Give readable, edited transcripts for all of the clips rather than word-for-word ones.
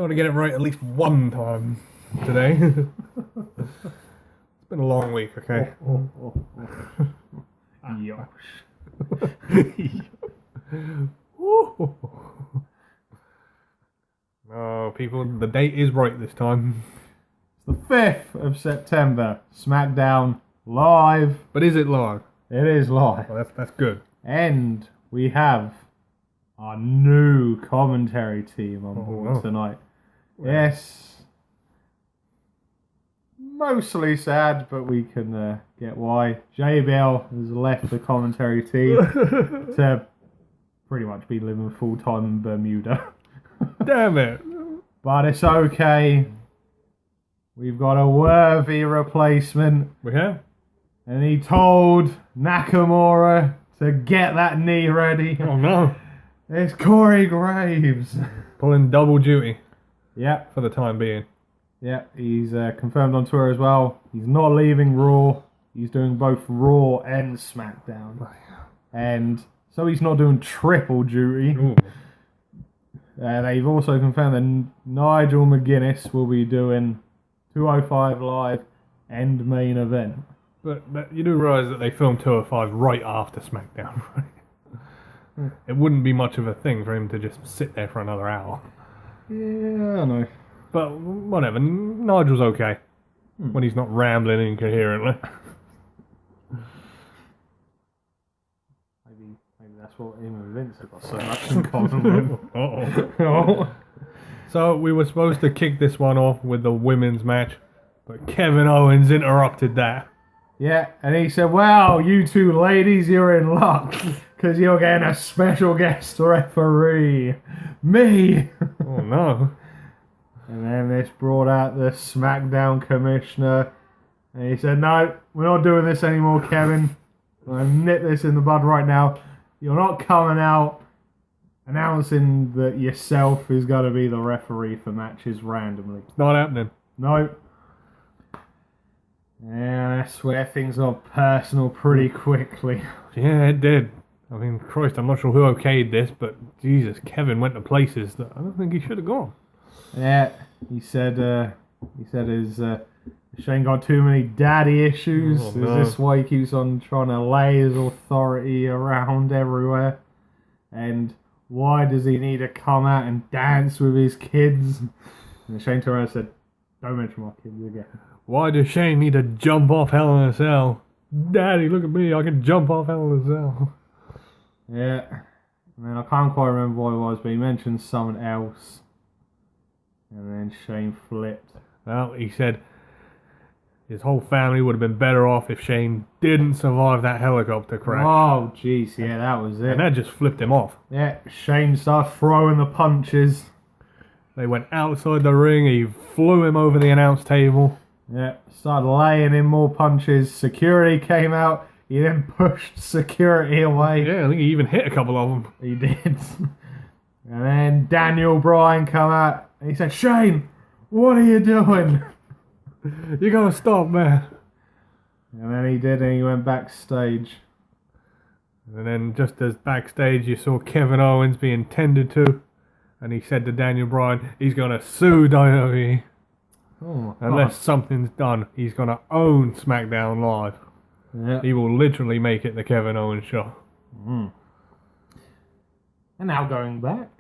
Got to get it right at least one time today. It's been a long week, okay? Yosh. Oh, people, the date is right this time. The 5th of September, Smackdown live. But is it live? It is live. Well, that's good. And we have our new commentary team on board tonight. Well. Yes. Mostly sad, but we can get why. JBL has left the commentary team to pretty much be living full-time in Bermuda. Damn it. But it's okay. We've got a worthy replacement. We have? And he told Nakamura to get that knee ready. Oh no. It's Corey Graves. Pulling double duty. Yep. For the time being. Yep, he's confirmed on tour as well. He's not leaving Raw. He's doing both Raw and SmackDown. And so he's not doing triple duty. They've also confirmed that Nigel McGuinness will be doing 205 Live and main event. But you do realise that they filmed 205 right after SmackDown, right? It wouldn't be much of a thing for him to just sit there for another hour. Yeah, I know. But whatever, Nigel's okay. When he's not rambling incoherently. Maybe that's what him and Vince have got so much in common with. Uh-oh. So we were supposed to kick this one off with the women's match, but Kevin Owens interrupted that. Yeah, and he said, well, you two ladies, you're in luck, because you're getting a special guest referee. Me! Oh no. And then this brought out the SmackDown commissioner, and he said, no, we're not doing this anymore, Kevin. I've nipped this in the bud right now. You're not coming out announcing that yourself is going to be the referee for matches randomly. It's not happening. No. And that's where things got personal pretty quickly. Yeah, it did. I mean, Christ, I'm not sure who okayed this, but Jesus, Kevin went to places that I don't think he should have gone. Yeah, he said his Shane got too many daddy issues. Oh, Is no. this why he keeps on trying to lay his authority around everywhere? And why does he need to come out and dance with his kids? And Shane turned around and said, don't mention my kids again. Why does Shane need to jump off Hell in a Cell? Daddy, look at me, I can jump off Hell in a Cell. Yeah. And then I can't quite remember what it was, but he mentioned someone else. And then Shane flipped. Well, he said his whole family would have been better off if Shane didn't survive that helicopter crash. Oh, jeez, yeah, that was it. And that just flipped him off. Yeah, Shane started throwing the punches. They went outside the ring, he flew him over the announce table. Yeah, started laying in more punches. Security came out. He then pushed security away. Yeah, I think he even hit a couple of them. He did. And then Daniel Bryan come out and he said, Shane, what are you doing? You gotta stop, man. And then he did, and he went backstage. And then just as backstage you saw Kevin Owens being tended to, and he said to Daniel Bryan, he's gonna sue WWE. Oh, Unless something's done, he's gonna own SmackDown Live. yeah. He will literally make it the Kevin Owens show. And now going back,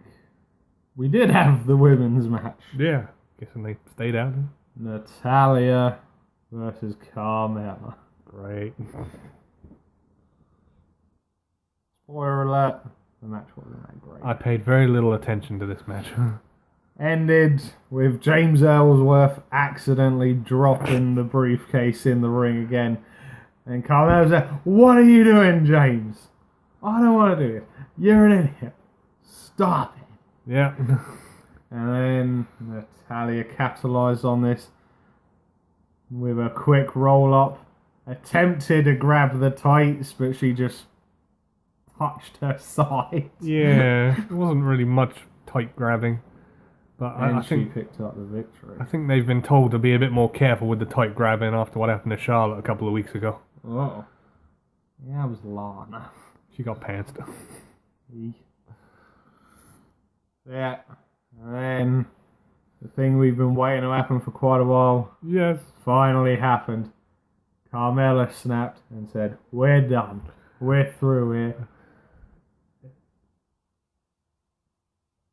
we did have the women's match. Yeah, guessing they stayed out. Natalya versus Carmella. Great. Spoiler alert, the match wasn't that great. I paid very little attention to this match. Ended with James Ellsworth accidentally dropping the briefcase in the ring again. And Carmella said, what are you doing, James? I don't want to do it. You're an idiot. Stop it. Yeah. And then Natalya capitalised on this with a quick roll-up. Attempted to grab the tights, but she just touched her side. Yeah, it wasn't really much tight grabbing. But And I think she picked up the victory. I think they've been told to be a bit more careful with the tight grabbing after what happened to Charlotte a couple of weeks ago. Oh. Yeah, it was Lana. She got pantsed. Yeah. And then The thing we've been waiting to happen for quite a while Yes. finally happened. Carmella snapped and said, "We're done. We're through here.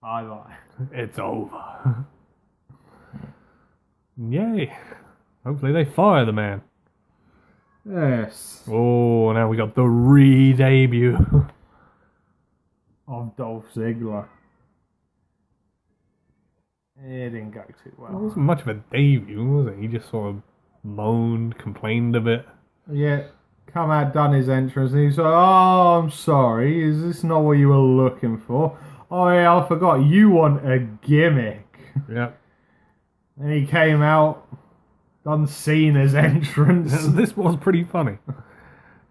Bye-bye." It's over. Yay. Hopefully they fire the man. Yes. Oh, now we got the re-debut. Of Dolph Ziggler. It didn't go too It well. wasn't much of a debut, was it? He just sort of moaned, complained a bit. Yeah, come out, done his entrance, and he's like, "Oh, I'm sorry. Is this not what you were looking for? Oh, yeah, I forgot. You want a gimmick." Yep. And he came out, done Cena's entrance. This was pretty funny.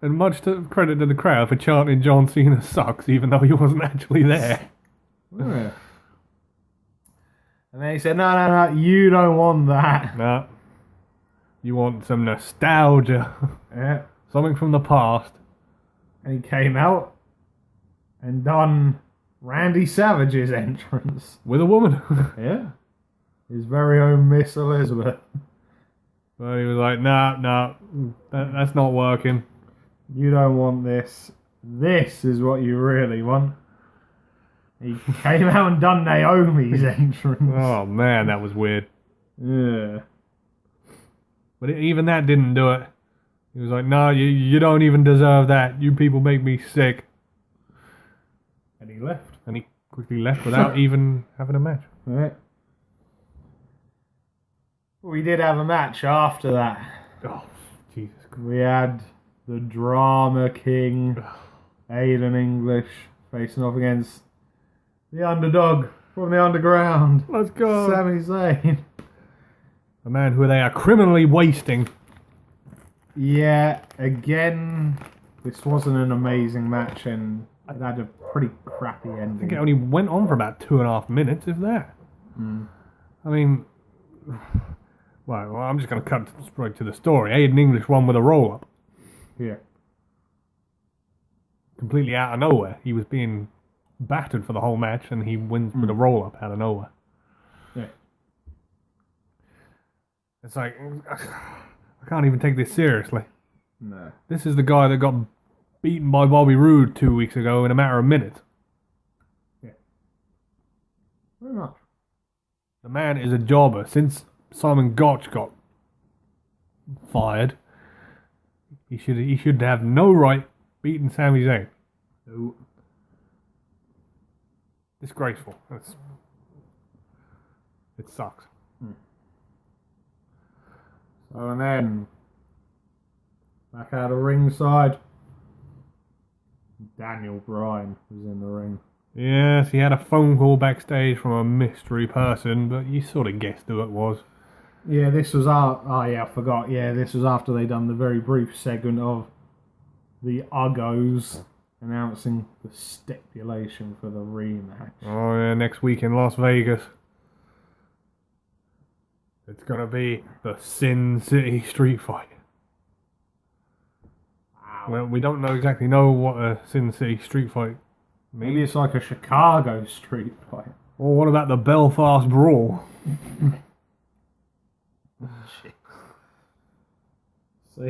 And much credit to the crowd for chanting John Cena sucks, even though he wasn't actually there. Yeah. And then he said, no, you don't want that. Nah. You want some nostalgia. Yeah. Something from the past. And he came out and done Randy Savage's entrance. With a woman. Yeah. His very own Miss Elizabeth. But he was like, nah, that's not working. You don't want this. This is what you really want. He came out and done Naomi's entrance. Oh man, that was weird. Yeah. But even that didn't do it. He was like, no, you don't even deserve that. You people make me sick. And he left. And he quickly left without even having a match. Right. We did have a match after that. Oh, Jesus Christ. We had the Drama King, Aiden English, facing off against the underdog from the underground. Let's go. Sami Zayn. A man who they are criminally wasting. Yeah, again, this wasn't an amazing match and it had a pretty crappy ending. I think it only went on for about 2.5 minutes, if that. I mean, well, I'm just going to cut straight to the story. Aiden English won with a roll-up. Yeah. Completely out of nowhere. He was being battered for the whole match, and he wins with a roll-up out of nowhere. Yeah. It's like, I can't even take this seriously. No. This is the guy that got beaten by Bobby Roode 2 weeks ago in a matter of minutes. Yeah. Very much. The man is a jobber. Since Simon Gotch got fired, he should have no right beating Sami Zayn. No. Disgraceful. It sucks. So, and then, back out of ringside, Daniel Bryan was in the ring. Yes, he had a phone call backstage from a mystery person, but you sort of guessed who it was. Yeah, this was I forgot. Yeah, this was after they done the very brief segment of the Uggos announcing the stipulation for the rematch. Oh yeah, next week in Las Vegas. It's gonna be the Sin City Street Fight. Wow. Well, we don't exactly know what a Sin City Street Fight means. Maybe it's like a Chicago street fight. Or what about the Belfast Brawl? So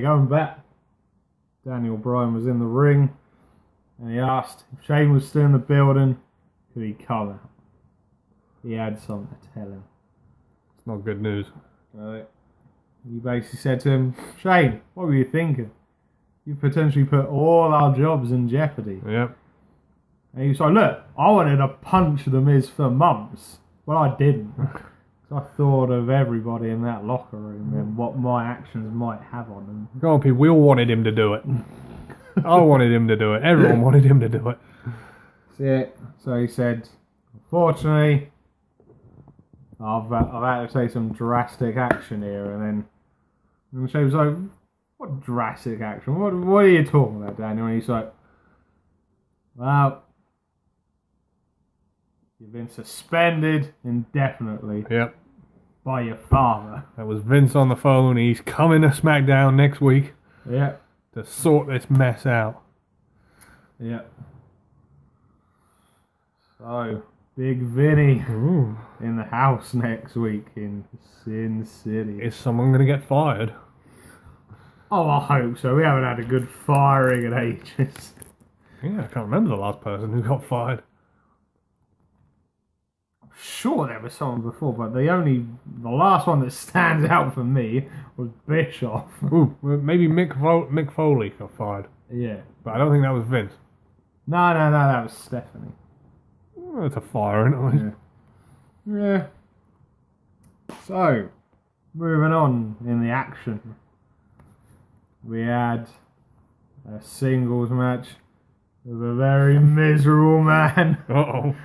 going back, Daniel Bryan was in the ring, and he asked if Shane was still in the building, could he come out? He had something to tell him. It's not good news. He basically said to him, Shane, what were you thinking? You potentially put all our jobs in jeopardy. Yep. And he was like, look, I wanted to punch the Miz for months, but I didn't. I thought of everybody in that locker room and what my actions might have on them. Go on, people. We all wanted him to do it. I wanted him to do it. Everyone wanted him to do it. That's it. So he said, unfortunately, I've had to take some drastic action here. And Shane was like, what drastic action? What are you talking about, Daniel? And he's like, well, you've been suspended indefinitely. Yep. By your father. That was Vince on the phone. He's coming to Smackdown next week. Yep. To sort this mess out. Yep. So, Big Vinny Ooh. in the house next week in Sin City. Is someone going to get fired? Oh, I hope so. We haven't had a good firing in ages. Yeah, I can't remember the last person who got fired. I'm sure there was someone before, but the last one that stands out for me was Bischoff. Ooh, maybe Mick Foley got fired. Yeah. But I don't think that was Vince. No, that was Stephanie. Well, it's a fire, isn't it? Yeah. So, moving on in the action. We had a singles match with a very miserable man. Uh-oh.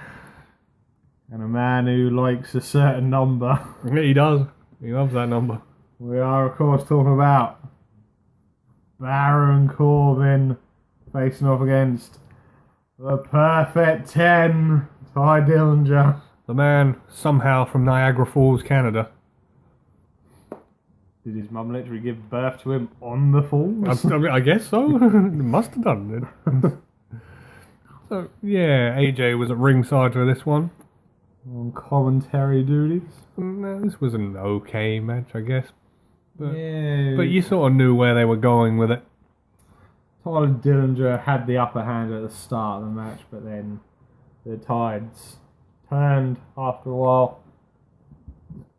And a man who likes a certain number. Yeah, he does. He loves that number. We are, of course, talking about Baron Corbin facing off against the Perfect 10, Ty Dillinger. The man, somehow from Niagara Falls, Canada. Did his mum literally give birth to him on the falls? I guess so. Must have done it. So, yeah, AJ was at ringside for this one. On commentary duties. No, this was an okay match, I guess. But You you sort of knew where they were going with it. Tyler Dillinger had the upper hand at the start of the match, but then the tides turned after a while.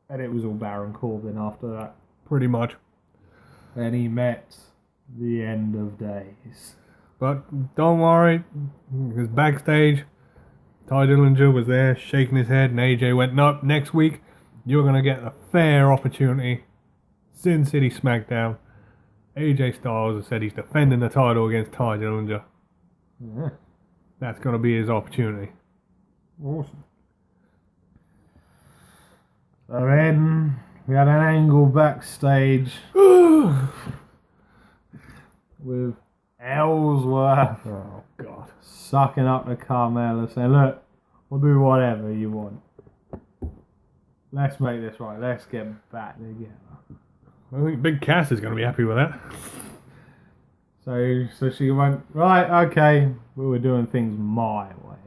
And it was all Baron Corbin after that. Pretty much. And he met the end of days. But don't worry, because backstage, Ty Dillinger was there shaking his head, and AJ went, nope, next week you're going to get a fair opportunity. Sin City Smackdown. AJ Styles has said he's defending the title against Ty Dillinger. Yeah. That's going to be his opportunity. Awesome. So then we had an angle backstage with Ellsworth God. sucking up to Carmella, saying, look, we'll do whatever you want. Let's make this right. Let's get back together. I think Big Cass is going to be happy with that. So she went, right, okay, we were doing things my way.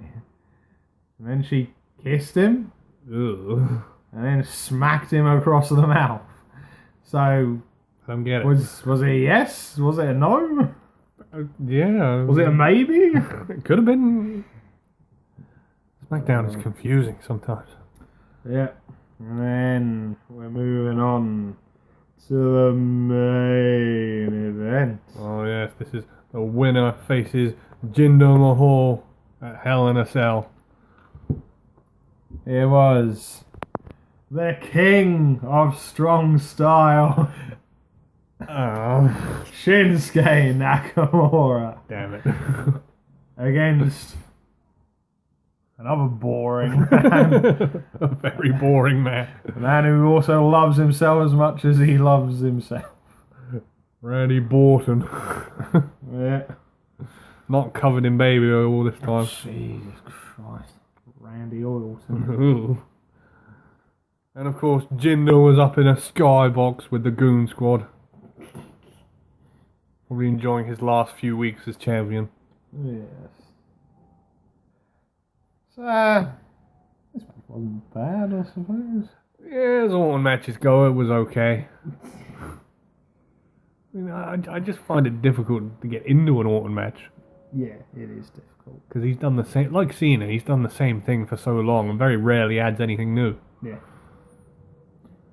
And then she kissed him. Ugh. And then smacked him across the mouth. So, I don't get it. was it a yes? Was it a no? Yeah. Was it a maybe? It could have been. SmackDown is confusing sometimes. Yeah. And then we're moving on to the main event. Oh yes, this is the winner faces Jinder Mahal at Hell in a Cell. It was the king of strong style, Oh, Shinsuke Nakamura, damn it. against another boring man. A very boring man. A man who also loves himself as much as he loves himself. Randy Borton. Yeah. Not covered in baby oil all this time. Jesus Christ. Randy Orton. Ooh. And of course, Jinder was up in a skybox with the Goon Squad. Probably enjoying his last few weeks as champion. Yes. So, this one wasn't bad, I suppose. Yeah, as Orton matches go, it was okay. I mean, I just find it difficult to get into an Orton match. Yeah, it is difficult. Because he's done the same, like Cena, he's done the same thing for so long and very rarely adds anything new. Yeah.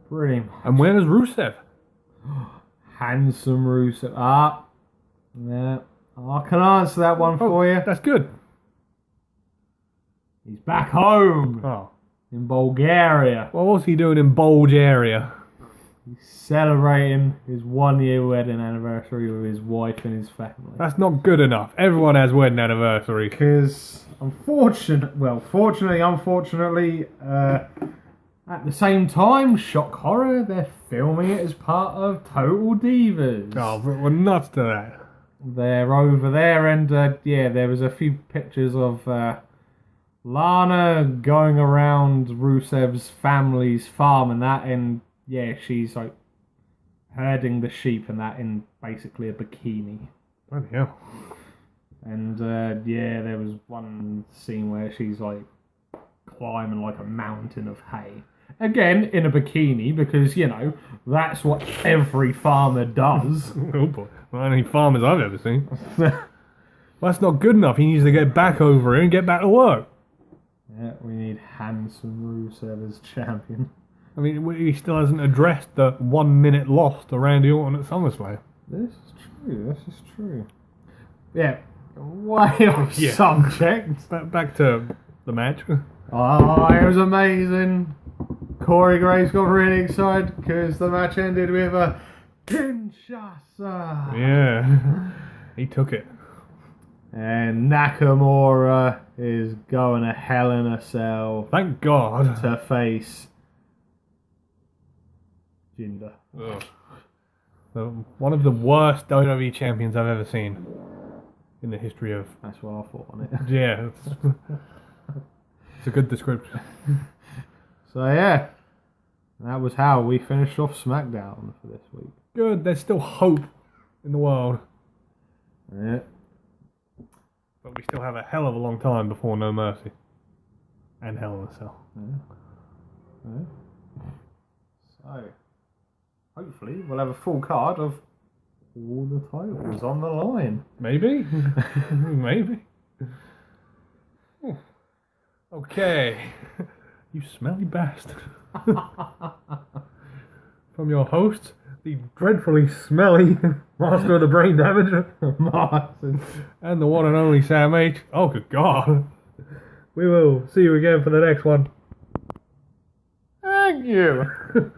Pretty much. And where is Rusev? Handsome Rusev. Yeah. I can answer that one for you. That's good. He's back home Oh. in Bulgaria. What was he doing in Bulgaria? He's celebrating his 1-year wedding anniversary with his wife and his family. That's not good enough. Everyone has wedding anniversaries. Because, unfortunately, at the same time, shock horror, they're filming it as part of Total Divas. Oh, but we're nuts to that. They're over there, and there was a few pictures of Lana going around Rusev's family's farm and that, and yeah, she's like herding the sheep and that in basically a bikini. Bloody hell. And there was one scene where she's like climbing like a mountain of hay. Again, in a bikini, because, you know, that's what every farmer does. Oh boy, not any farmers I've ever seen. Well, that's not good enough. He needs to get back over here and get back to work. Yeah, we need handsome Rusev as champion. I mean, he still hasn't addressed the 1 minute loss to Randy Orton at SummerSlam. This is true. Yeah, way off subject. Back to the match. Oh, it was amazing. Corey Graves got really excited because the match ended with a Kinshasa. Yeah, he took it. And Nakamura is going to Hell in a Cell Thank God. to face Jinder. One of the worst WWE champions I've ever seen in the history of... That's what I thought on it. Yeah, it's a good description. So yeah, that was how we finished off SmackDown for this week. Good, there's still hope in the world. Yeah. But we still have a hell of a long time before No Mercy. And Hell in a Cell. So, hopefully we'll have a full card of all the titles on the line. Maybe. Maybe. Okay. You smelly bastard. From your host, the dreadfully smelly Master of the Brain Damager, Martin, and the one and only Sam H. Oh, good God. We will see you again for the next one. Thank you.